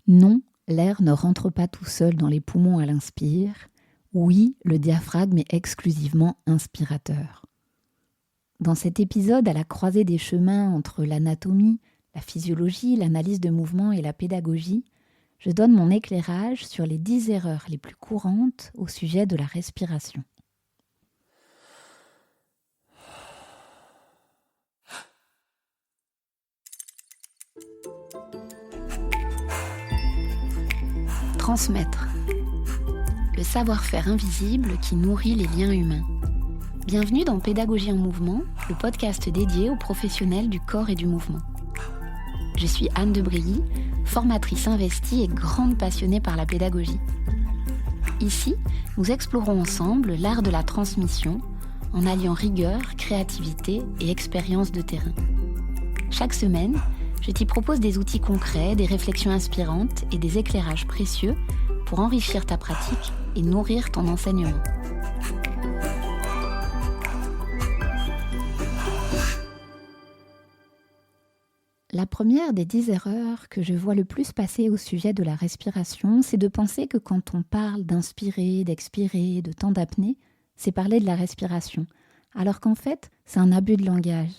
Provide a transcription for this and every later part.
Non, l'air ne rentre pas tout seul dans les poumons à l'inspire. Oui, le diaphragme est exclusivement inspirateur. Dans cet épisode à la croisée des chemins entre l'anatomie, la physiologie, l'analyse de mouvement et la pédagogie, je donne mon éclairage sur les 10 erreurs les plus courantes au sujet de la respiration. Transmettre. Le savoir-faire invisible qui nourrit les liens humains. Bienvenue dans Pédagogie en mouvement, le podcast dédié aux professionnels du corps et du mouvement. Je suis Anne de Brilly, formatrice investie et grande passionnée par la pédagogie. Ici, nous explorons ensemble l'art de la transmission en alliant rigueur, créativité et expérience de terrain. Chaque semaine, je t'y propose des outils concrets, des réflexions inspirantes et des éclairages précieux pour enrichir ta pratique et nourrir ton enseignement. La première des 10 erreurs que je vois le plus passer au sujet de la respiration, c'est de penser que quand on parle d'inspirer, d'expirer, de temps d'apnée, c'est parler de la respiration, alors qu'en fait, c'est un abus de langage.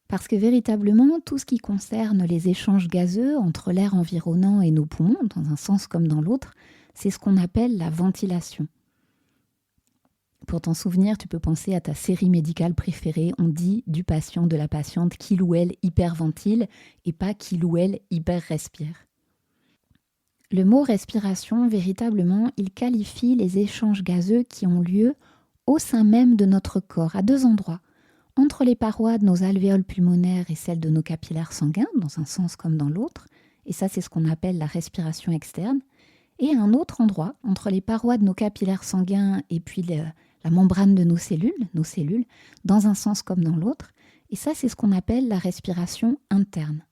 Parce que véritablement, tout ce qui concerne les échanges gazeux entre l'air environnant et nos poumons, dans un sens comme dans l'autre, c'est ce qu'on appelle la ventilation. Pour t'en souvenir, tu peux penser à ta série médicale préférée. On dit du patient, de la patiente, qu'il ou elle hyperventile et pas qu'il ou elle hyperrespire. Le mot respiration, véritablement, il qualifie les échanges gazeux qui ont lieu au sein même de notre corps, à deux endroits. Entre les parois de nos alvéoles pulmonaires et celles de nos capillaires sanguins, dans un sens comme dans l'autre, et ça c'est ce qu'on appelle la respiration externe, et à un autre endroit, entre les parois de nos capillaires sanguins et puis la membrane de nos cellules, dans un sens comme dans l'autre, et ça c'est ce qu'on appelle la respiration interne,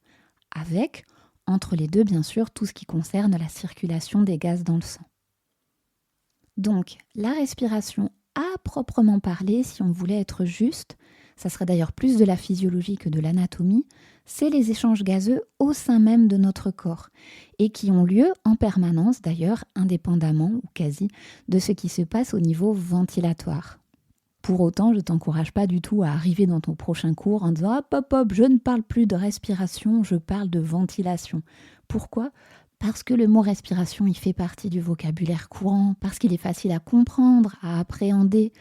avec, entre les deux bien sûr, tout ce qui concerne la circulation des gaz dans le sang. Donc, la respiration à proprement parler, si on voulait être juste, ça serait d'ailleurs plus de la physiologie que de l'anatomie, c'est les échanges gazeux au sein même de notre corps et qui ont lieu en permanence d'ailleurs, indépendamment ou quasi, de ce qui se passe au niveau ventilatoire. Pour autant, je ne t'encourage pas du tout à arriver dans ton prochain cours en disant « Hop, hop, je ne parle plus de respiration, je parle de ventilation ». Pourquoi ? Parce que le mot respiration, il fait partie du vocabulaire courant, parce qu'il est facile à comprendre, à appréhender.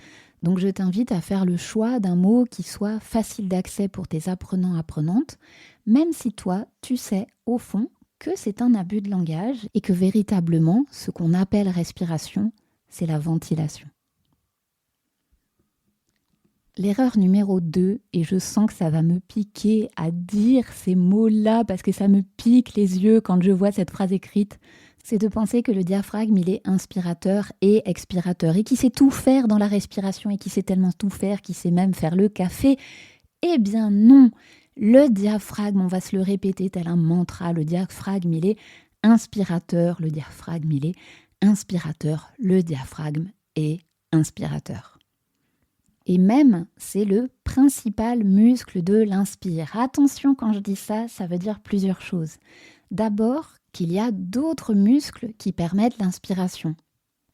Donc je t'invite à faire le choix d'un mot qui soit facile d'accès pour tes apprenants-apprenantes, même si toi, tu sais au fond que c'est un abus de langage et que véritablement, ce qu'on appelle respiration, c'est la ventilation. L'erreur numéro 2, et je sens que ça va me piquer à dire ces mots-là parce que ça me pique les yeux quand je vois cette phrase écrite, c'est de penser que le diaphragme, il est inspirateur et expirateur et qui sait tout faire dans la respiration et qui sait tellement tout faire qu'il sait même faire le café. Eh bien non, le diaphragme, on va se le répéter tel un mantra, le diaphragme, il est inspirateur, le diaphragme, il est inspirateur, le diaphragme est inspirateur. Et même, c'est le principal muscle de l'inspire. Attention, quand je dis ça, ça veut dire plusieurs choses. D'abord, qu'il y a d'autres muscles qui permettent l'inspiration.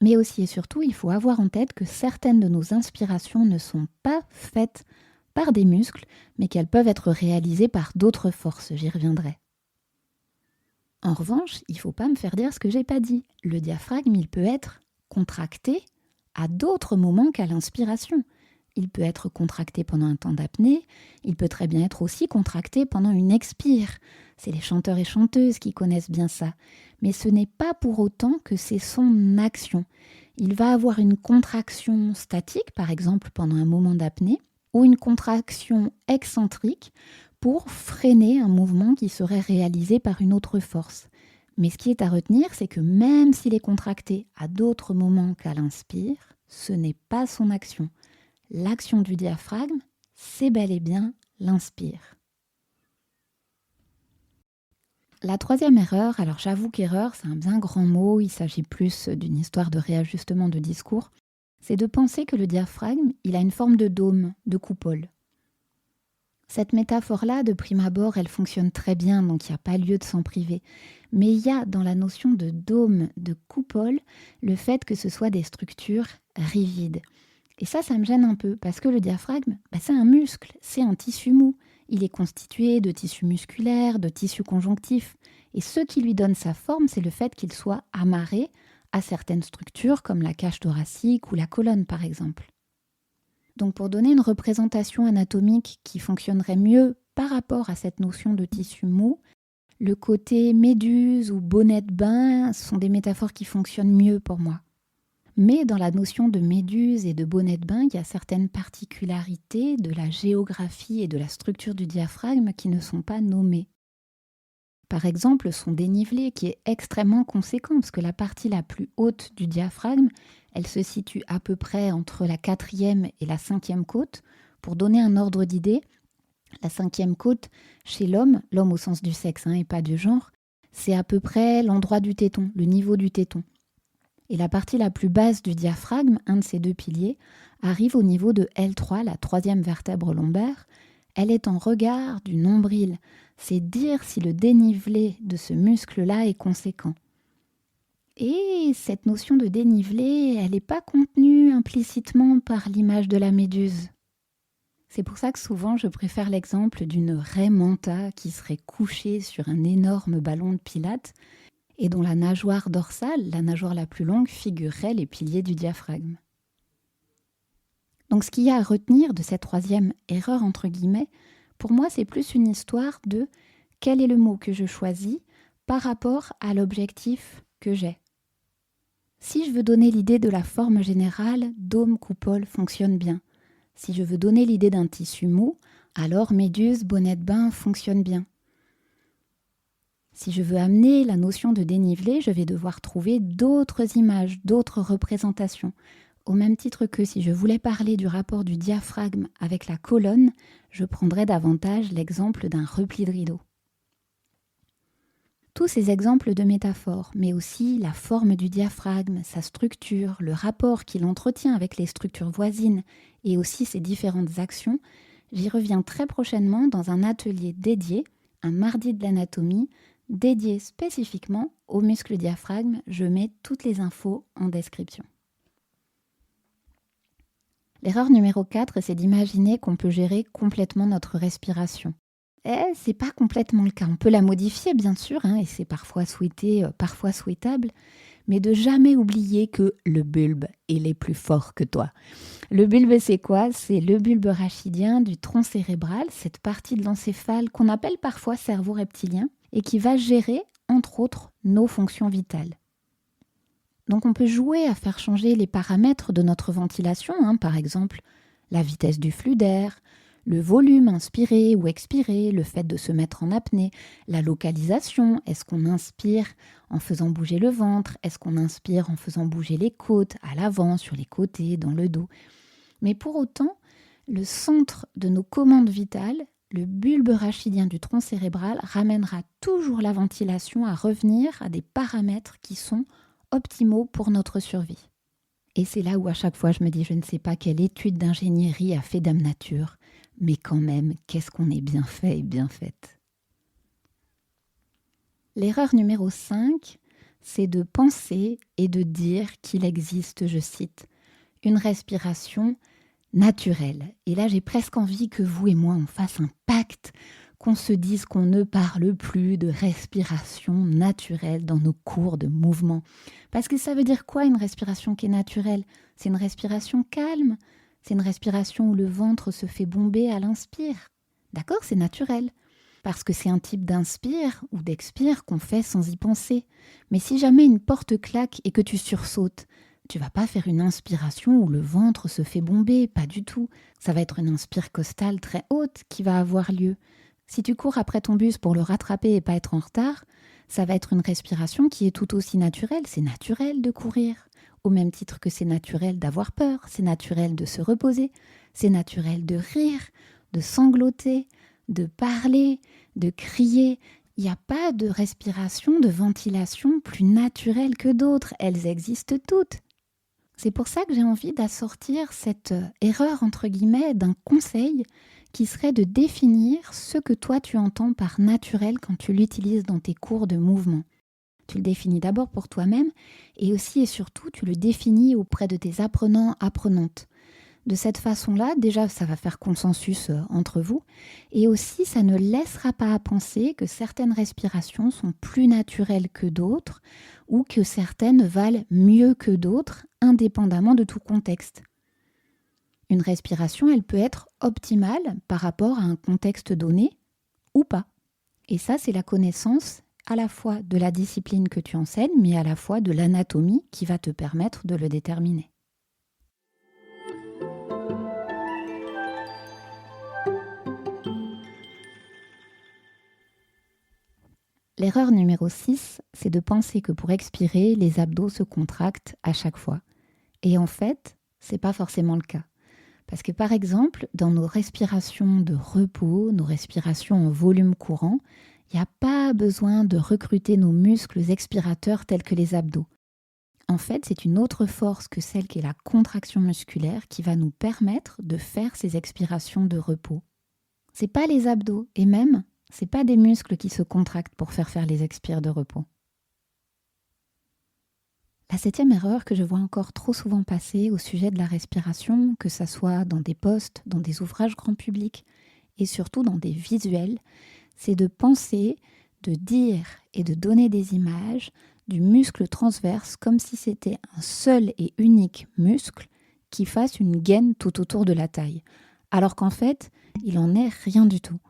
Mais aussi et surtout, il faut avoir en tête que certaines de nos inspirations ne sont pas faites par des muscles, mais qu'elles peuvent être réalisées par d'autres forces. J'y reviendrai. En revanche, il ne faut pas me faire dire ce que j'ai pas dit. Le diaphragme, il peut être contracté à d'autres moments qu'à l'inspiration. Il peut être contracté pendant un temps d'apnée, il peut très bien être aussi contracté pendant une expire. C'est les chanteurs et chanteuses qui connaissent bien ça. Mais ce n'est pas pour autant que c'est son action. Il va avoir une contraction statique, par exemple pendant un moment d'apnée, ou une contraction excentrique pour freiner un mouvement qui serait réalisé par une autre force. Mais ce qui est à retenir, c'est que même s'il est contracté à d'autres moments qu'à l'inspire, ce n'est pas son action. L'action du diaphragme, c'est bel et bien l'inspire. La troisième erreur, alors j'avoue qu'erreur, c'est un bien grand mot, il s'agit plus d'une histoire de réajustement de discours, c'est de penser que le diaphragme, il a une forme de dôme, de coupole. Cette métaphore-là, de prime abord, elle fonctionne très bien, donc il n'y a pas lieu de s'en priver. Mais il y a dans la notion de dôme, de coupole, le fait que ce soit des structures rigides. Et ça me gêne un peu, parce que le diaphragme, c'est un muscle, c'est un tissu mou. Il est constitué de tissus musculaires, de tissus conjonctifs. Et ce qui lui donne sa forme, c'est le fait qu'il soit amarré à certaines structures, comme la cage thoracique ou la colonne, par exemple. Donc pour donner une représentation anatomique qui fonctionnerait mieux par rapport à cette notion de tissu mou, le côté méduse ou bonnet de bain sont des métaphores qui fonctionnent mieux pour moi. Mais dans la notion de méduse et de bonnet de bain, il y a certaines particularités de la géographie et de la structure du diaphragme qui ne sont pas nommées. Par exemple, son dénivelé qui est extrêmement conséquent, parce que la partie la plus haute du diaphragme, elle se situe à peu près entre la 4e et la 5e côte. Pour donner un ordre d'idée, la 5e côte, chez l'homme au sens du sexe et pas du genre, c'est à peu près l'endroit du téton, le niveau du téton. Et la partie la plus basse du diaphragme, un de ces deux piliers, arrive au niveau de L3, la 3e vertèbre lombaire. Elle est en regard du nombril. C'est dire si le dénivelé de ce muscle-là est conséquent. Et cette notion de dénivelé, elle n'est pas contenue implicitement par l'image de la méduse. C'est pour ça que souvent je préfère l'exemple d'une raie manta qui serait couchée sur un énorme ballon de pilates et dont la nageoire dorsale, la nageoire la plus longue, figurerait les piliers du diaphragme. Donc ce qu'il y a à retenir de cette 3e erreur entre guillemets, pour moi c'est plus une histoire de quel est le mot que je choisis par rapport à l'objectif que j'ai. Si je veux donner l'idée de la forme générale, dôme-coupole fonctionne bien. Si je veux donner l'idée d'un tissu mou, alors méduse, bonnet de bain fonctionne bien. Si je veux amener la notion de dénivelé, je vais devoir trouver d'autres images, d'autres représentations. Au même titre que si je voulais parler du rapport du diaphragme avec la colonne, je prendrais davantage l'exemple d'un repli de rideau. Tous ces exemples de métaphores, mais aussi la forme du diaphragme, sa structure, le rapport qu'il entretient avec les structures voisines et aussi ses différentes actions, j'y reviens très prochainement dans un atelier dédié, un mardi de l'anatomie, dédié spécifiquement au muscle diaphragme. Je mets toutes les infos en description. L'erreur numéro 4, c'est d'imaginer qu'on peut gérer complètement notre respiration. C'est pas complètement le cas. On peut la modifier, bien sûr, et c'est parfois souhaité, parfois souhaitable, mais de jamais oublier que le bulbe, il est plus fort que toi. Le bulbe, c'est quoi ? C'est le bulbe rachidien du tronc cérébral, cette partie de l'encéphale qu'on appelle parfois cerveau reptilien, et qui va gérer, entre autres, nos fonctions vitales. Donc on peut jouer à faire changer les paramètres de notre ventilation, par exemple la vitesse du flux d'air, le volume inspiré ou expiré, le fait de se mettre en apnée, la localisation, est-ce qu'on inspire en faisant bouger le ventre, est-ce qu'on inspire en faisant bouger les côtes, à l'avant, sur les côtés, dans le dos. Mais pour autant, le centre de nos commandes vitales, le bulbe rachidien du tronc cérébral, ramènera toujours la ventilation à revenir à des paramètres qui sont optimaux pour notre survie. Et c'est là où à chaque fois je me dis, je ne sais pas quelle étude d'ingénierie a fait Dame Nature, mais quand même, qu'est-ce qu'on est bien fait et bien faite. L'erreur numéro 5, c'est de penser et de dire qu'il existe, je cite, une respiration naturelle. Et là, j'ai presque envie que vous et moi, on fasse un pacte, qu'on se dise qu'on ne parle plus de respiration naturelle dans nos cours de mouvement. Parce que ça veut dire quoi une respiration qui est naturelle ? C'est une respiration calme, c'est une respiration où le ventre se fait bomber à l'inspire. D'accord, c'est naturel. Parce que c'est un type d'inspire ou d'expire qu'on fait sans y penser. Mais si jamais une porte claque et que tu sursautes, tu vas pas faire une inspiration où le ventre se fait bomber, pas du tout. Ça va être une inspire costale très haute qui va avoir lieu. Si tu cours après ton bus pour le rattraper et pas être en retard, ça va être une respiration qui est tout aussi naturelle. C'est naturel de courir, au même titre que c'est naturel d'avoir peur, c'est naturel de se reposer, c'est naturel de rire, de sangloter, de parler, de crier. Il n'y a pas de respiration, de ventilation plus naturelle que d'autres. Elles existent toutes. C'est pour ça que j'ai envie d'assortir cette erreur, entre guillemets, d'un conseil qui serait de définir ce que toi tu entends par naturel quand tu l'utilises dans tes cours de mouvement. Tu le définis d'abord pour toi-même et aussi et surtout tu le définis auprès de tes apprenants, apprenantes. De cette façon-là, déjà, ça va faire consensus entre vous et aussi ça ne laissera pas à penser que certaines respirations sont plus naturelles que d'autres ou que certaines valent mieux que d'autres indépendamment de tout contexte. Une respiration, elle peut être optimale par rapport à un contexte donné ou pas. Et ça, c'est la connaissance à la fois de la discipline que tu enseignes, mais à la fois de l'anatomie qui va te permettre de le déterminer. L'erreur numéro 6, c'est de penser que pour expirer, les abdos se contractent à chaque fois. Et en fait, c'est pas forcément le cas. Parce que par exemple, dans nos respirations de repos, nos respirations en volume courant, il n'y a pas besoin de recruter nos muscles expirateurs tels que les abdos. En fait, c'est une autre force que celle qui est la contraction musculaire qui va nous permettre de faire ces expirations de repos. C'est pas les abdos et même, c'est pas des muscles qui se contractent pour faire les expires de repos. La 7e erreur que je vois encore trop souvent passer au sujet de la respiration, que ça soit dans des posts, dans des ouvrages grand public et surtout dans des visuels, c'est de penser, de dire et de donner des images du muscle transverse comme si c'était un seul et unique muscle qui fasse une gaine tout autour de la taille, alors qu'en fait, il en est rien du tout.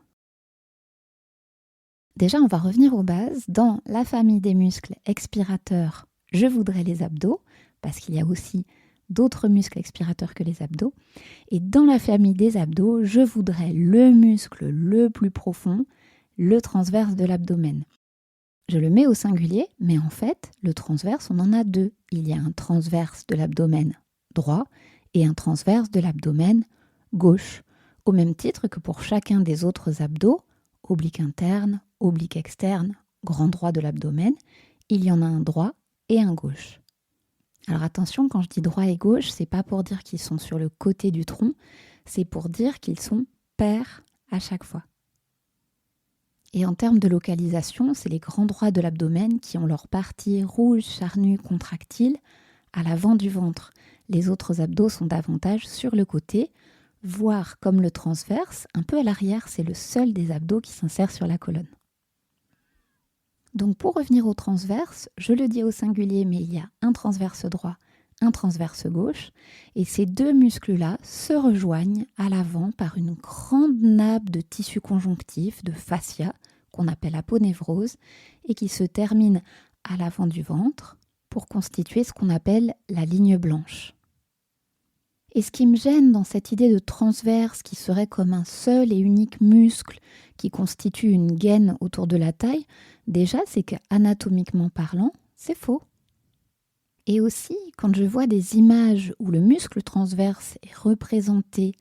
Déjà, on va revenir aux bases. Dans la famille des muscles expirateurs, je voudrais les abdos, parce qu'il y a aussi d'autres muscles expirateurs que les abdos. Et dans la famille des abdos, je voudrais le muscle le plus profond, le transverse de l'abdomen. Je le mets au singulier, mais en fait, le transverse, on en a deux. Il y a un transverse de l'abdomen droit et un transverse de l'abdomen gauche, au même titre que pour chacun des autres abdos, oblique interne, oblique externe, grand droit de l'abdomen, il y en a un droit et un gauche. Alors attention, quand je dis droit et gauche, c'est pas pour dire qu'ils sont sur le côté du tronc, c'est pour dire qu'ils sont pairs à chaque fois. Et en termes de localisation, c'est les grands droits de l'abdomen qui ont leur partie rouge, charnue, contractile à l'avant du ventre. Les autres abdos sont davantage sur le côté, voire comme le transverse, un peu à l'arrière, c'est le seul des abdos qui s'insère sur la colonne. Donc pour revenir au transverse, je le dis au singulier, mais il y a un transverse droit, un transverse gauche, et ces deux muscles-là se rejoignent à l'avant par une grande nappe de tissu conjonctif, de fascia, qu'on appelle aponévrose, et qui se termine à l'avant du ventre pour constituer ce qu'on appelle la ligne blanche. Et ce qui me gêne dans cette idée de transverse qui serait comme un seul et unique muscle qui constitue une gaine autour de la taille, déjà c'est qu'anatomiquement parlant, c'est faux. Et aussi, quand je vois des images où le muscle transverse est représenté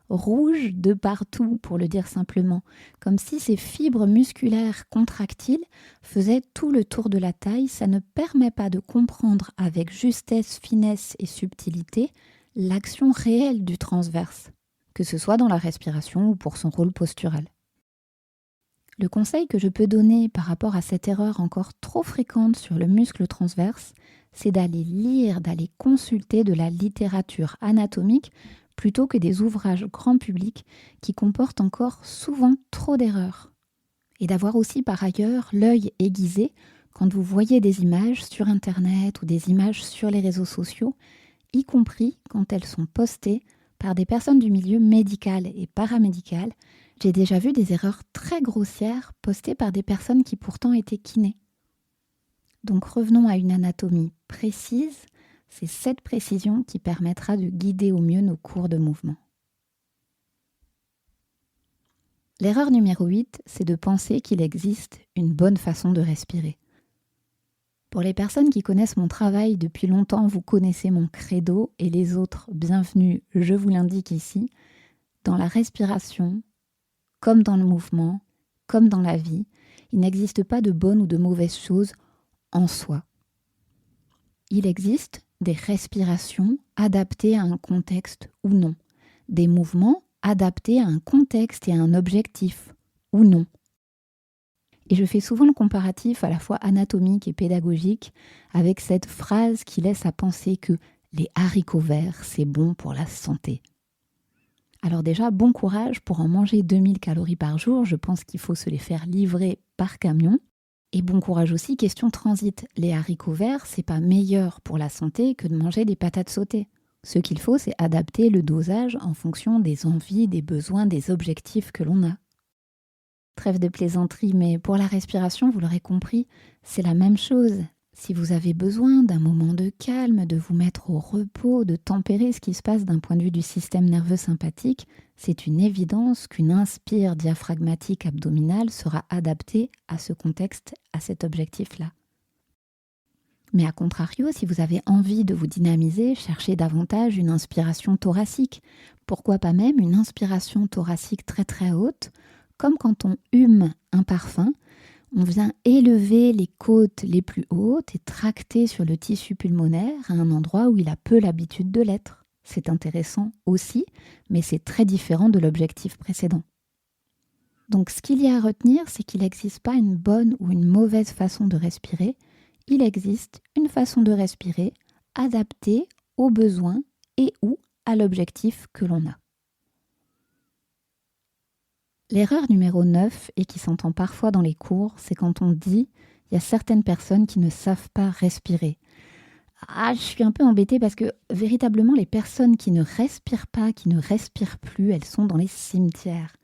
rouge de partout, pour le dire simplement, comme si ces fibres musculaires contractiles faisaient tout le tour de la taille, ça ne permet pas de comprendre avec justesse, finesse et subtilité l'action réelle du transverse, que ce soit dans la respiration ou pour son rôle postural. Le conseil que je peux donner par rapport à cette erreur encore trop fréquente sur le muscle transverse, c'est d'aller lire, d'aller consulter de la littérature anatomique plutôt que des ouvrages grand public qui comportent encore souvent trop d'erreurs. Et d'avoir aussi par ailleurs l'œil aiguisé quand vous voyez des images sur Internet ou des images sur les réseaux sociaux, y compris quand elles sont postées par des personnes du milieu médical et paramédical. J'ai déjà vu des erreurs très grossières postées par des personnes qui pourtant étaient kinés. Donc revenons à une anatomie précise, c'est cette précision qui permettra de guider au mieux nos cours de mouvement. L'erreur numéro 8, c'est de penser qu'il existe une bonne façon de respirer. Pour les personnes qui connaissent mon travail depuis longtemps, vous connaissez mon credo et les autres, bienvenue, je vous l'indique ici. Dans la respiration, comme dans le mouvement, comme dans la vie, il n'existe pas de bonnes ou de mauvaises choses en soi. Il existe des respirations adaptées à un contexte ou non, des mouvements adapté à un contexte et à un objectif, ou non. Et je fais souvent le comparatif à la fois anatomique et pédagogique avec cette phrase qui laisse à penser que les haricots verts, c'est bon pour la santé. Alors déjà, bon courage pour en manger 2000 calories par jour, je pense qu'il faut se les faire livrer par camion. Et bon courage aussi, question transit. Les haricots verts, c'est pas meilleur pour la santé que de manger des patates sautées. Ce qu'il faut, c'est adapter le dosage en fonction des envies, des besoins, des objectifs que l'on a. Trêve de plaisanterie, mais pour la respiration, vous l'aurez compris, c'est la même chose. Si vous avez besoin d'un moment de calme, de vous mettre au repos, de tempérer ce qui se passe d'un point de vue du système nerveux sympathique, c'est une évidence qu'une inspire diaphragmatique abdominale sera adaptée à ce contexte, à cet objectif-là. Mais à contrario, si vous avez envie de vous dynamiser, cherchez davantage une inspiration thoracique. Pourquoi pas même une inspiration thoracique très très haute, comme quand on hume un parfum, on vient élever les côtes les plus hautes et tracter sur le tissu pulmonaire à un endroit où il a peu l'habitude de l'être. C'est intéressant aussi, mais c'est très différent de l'objectif précédent. Donc ce qu'il y a à retenir, c'est qu'il n'existe pas une bonne ou une mauvaise façon de respirer. Il existe une façon de respirer adaptée aux besoins et ou à l'objectif que l'on a. L'erreur numéro 9, et qui s'entend parfois dans les cours, c'est quand on dit « il y a certaines personnes qui ne savent pas respirer ». Je suis un peu embêtée parce que véritablement, les personnes qui ne respirent pas, qui ne respirent plus, elles sont dans les cimetières.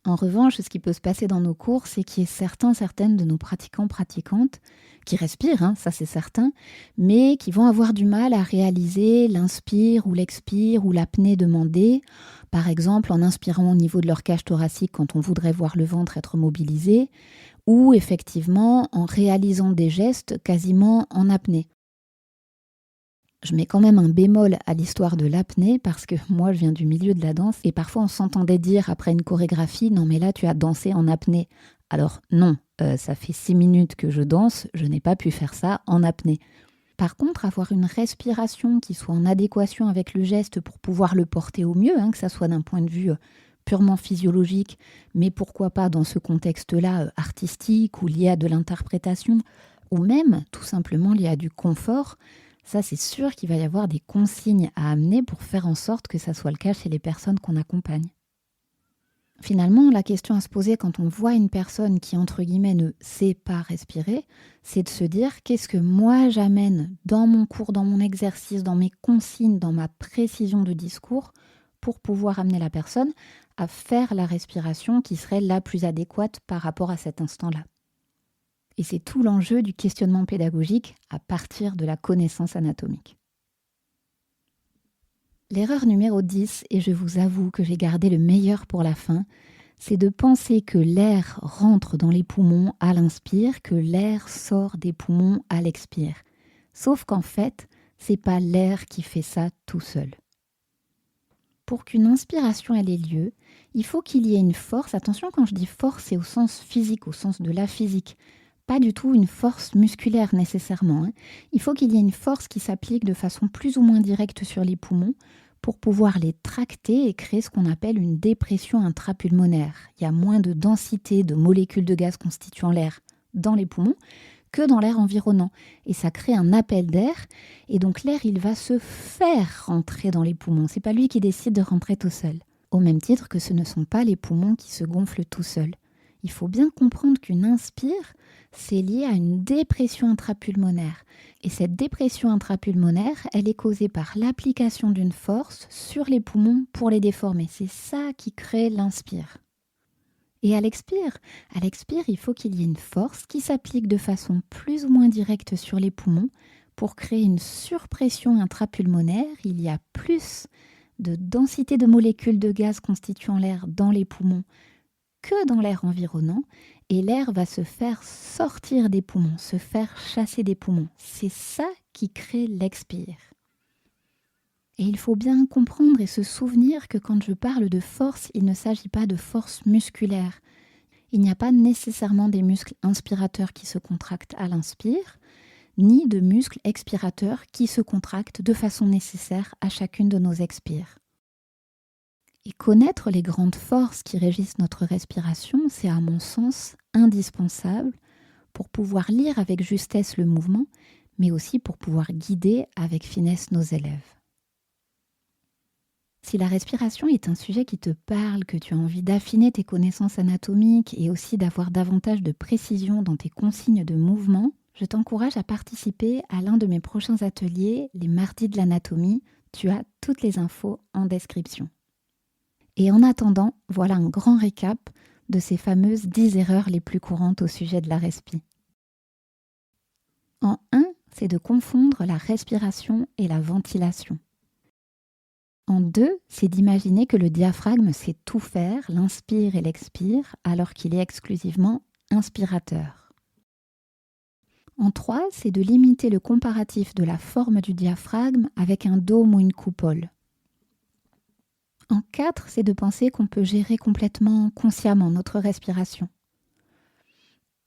En revanche, ce qui peut se passer dans nos cours, c'est qu'il y ait certaines de nos pratiquantes qui respirent, ça c'est certain, mais qui vont avoir du mal à réaliser l'inspire ou l'expire ou l'apnée demandée, par exemple en inspirant au niveau de leur cage thoracique quand on voudrait voir le ventre être mobilisé, ou effectivement en réalisant des gestes quasiment en apnée. Je mets quand même un bémol à l'histoire de l'apnée parce que moi je viens du milieu de la danse et parfois on s'entendait dire après une chorégraphie « non mais là tu as dansé en apnée ». Alors non, ça fait 6 minutes que je danse, je n'ai pas pu faire ça en apnée. Par contre, avoir une respiration qui soit en adéquation avec le geste pour pouvoir le porter au mieux, que ça soit d'un point de vue purement physiologique, mais pourquoi pas dans ce contexte-là artistique ou lié à de l'interprétation, ou même tout simplement lié à du confort, ça c'est sûr qu'il va y avoir des consignes à amener pour faire en sorte que ça soit le cas chez les personnes qu'on accompagne. Finalement, la question à se poser quand on voit une personne qui, entre guillemets, ne sait pas respirer, c'est de se dire qu'est-ce que moi j'amène dans mon cours, dans mon exercice, dans mes consignes, dans ma précision de discours pour pouvoir amener la personne à faire la respiration qui serait la plus adéquate par rapport à cet instant-là. Et c'est tout l'enjeu du questionnement pédagogique à partir de la connaissance anatomique. L'erreur numéro 10, et je vous avoue que j'ai gardé le meilleur pour la fin, c'est de penser que l'air rentre dans les poumons à l'inspire, que l'air sort des poumons à l'expire. Sauf qu'en fait, c'est pas l'air qui fait ça tout seul. Pour qu'une inspiration ait lieu, il faut qu'il y ait une force. Attention, quand je dis force, c'est au sens physique, au sens de la physique. Pas du tout une force musculaire nécessairement. Il faut qu'il y ait une force qui s'applique de façon plus ou moins directe sur les poumons pour pouvoir les tracter et créer ce qu'on appelle une dépression intrapulmonaire. Il y a moins de densité de molécules de gaz constituant l'air dans les poumons que dans l'air environnant. Et ça crée un appel d'air. Et donc l'air, il va se faire rentrer dans les poumons. C'est pas lui qui décide de rentrer tout seul. Au même titre que ce ne sont pas les poumons qui se gonflent tout seuls. Il faut bien comprendre qu'une inspire, c'est lié à une dépression intrapulmonaire. Et cette dépression intrapulmonaire, elle est causée par l'application d'une force sur les poumons pour les déformer. C'est ça qui crée l'inspire. Et à l'expire, il faut qu'il y ait une force qui s'applique de façon plus ou moins directe sur les poumons pour créer une surpression intrapulmonaire. Il y a plus de densité de molécules de gaz constituant l'air dans les poumons que dans l'air environnant, et l'air va se faire sortir des poumons, se faire chasser des poumons. C'est ça qui crée l'expire. Et il faut bien comprendre et se souvenir que quand je parle de force, il ne s'agit pas de force musculaire. Il n'y a pas nécessairement des muscles inspirateurs qui se contractent à l'inspire, ni de muscles expirateurs qui se contractent de façon nécessaire à chacune de nos expires. Et connaître les grandes forces qui régissent notre respiration, c'est à mon sens indispensable pour pouvoir lire avec justesse le mouvement, mais aussi pour pouvoir guider avec finesse nos élèves. Si la respiration est un sujet qui te parle, que tu as envie d'affiner tes connaissances anatomiques et aussi d'avoir davantage de précision dans tes consignes de mouvement, je t'encourage à participer à l'un de mes prochains ateliers, les mardis de l'anatomie. Tu as toutes les infos en description. Et en attendant, voilà un grand récap de ces fameuses 10 erreurs les plus courantes au sujet de la respi. En 1, c'est de confondre la respiration et la ventilation. En 2, c'est d'imaginer que le diaphragme sait tout faire, l'inspire et l'expire, alors qu'il est exclusivement inspirateur. En 3, c'est de limiter le comparatif de la forme du diaphragme avec un dôme ou une coupole. En 4, c'est de penser qu'on peut gérer complètement consciemment notre respiration.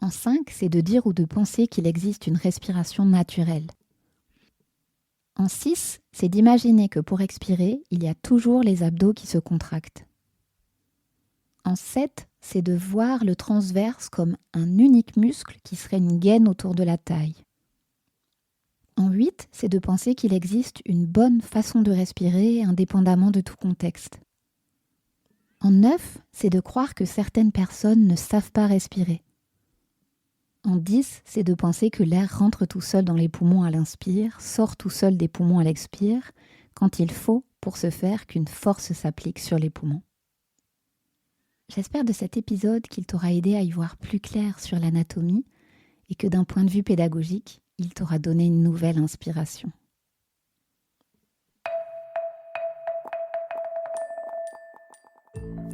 En 5, c'est de dire ou de penser qu'il existe une respiration naturelle. En 6, c'est d'imaginer que pour expirer, il y a toujours les abdos qui se contractent. En 7, c'est de voir le transverse comme un unique muscle qui serait une gaine autour de la taille. En 8, c'est de penser qu'il existe une bonne façon de respirer indépendamment de tout contexte. En 9, c'est de croire que certaines personnes ne savent pas respirer. En 10, c'est de penser que l'air rentre tout seul dans les poumons à l'inspire, sort tout seul des poumons à l'expire, quand il faut, pour ce faire, qu'une force s'applique sur les poumons. J'espère de cet épisode qu'il t'aura aidé à y voir plus clair sur l'anatomie et que d'un point de vue pédagogique, il t'aura donné une nouvelle inspiration.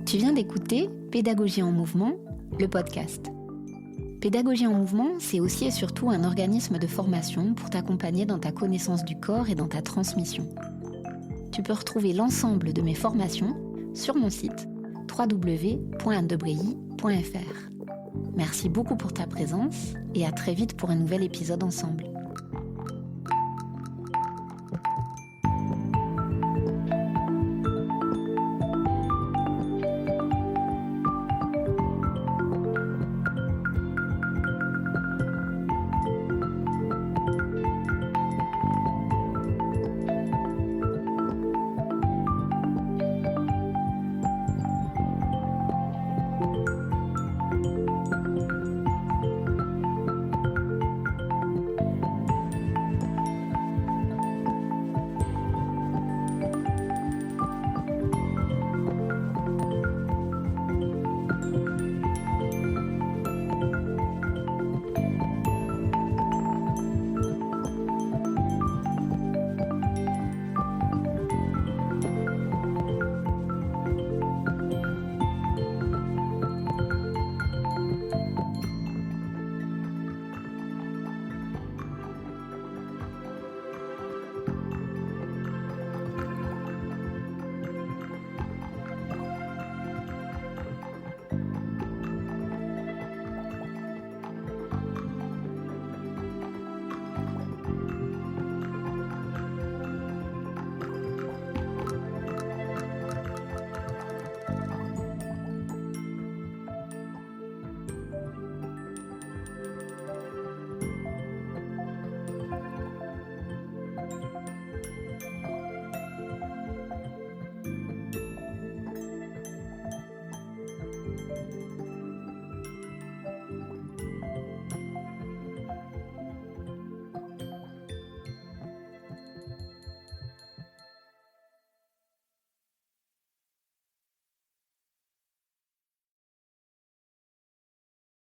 Tu viens d'écouter Pédagogie en mouvement, le podcast. Pédagogie en mouvement, c'est aussi et surtout un organisme de formation pour t'accompagner dans ta connaissance du corps et dans ta transmission. Tu peux retrouver l'ensemble de mes formations sur mon site www.annedebreuilly.fr. Merci beaucoup pour ta présence et à très vite pour un nouvel épisode ensemble.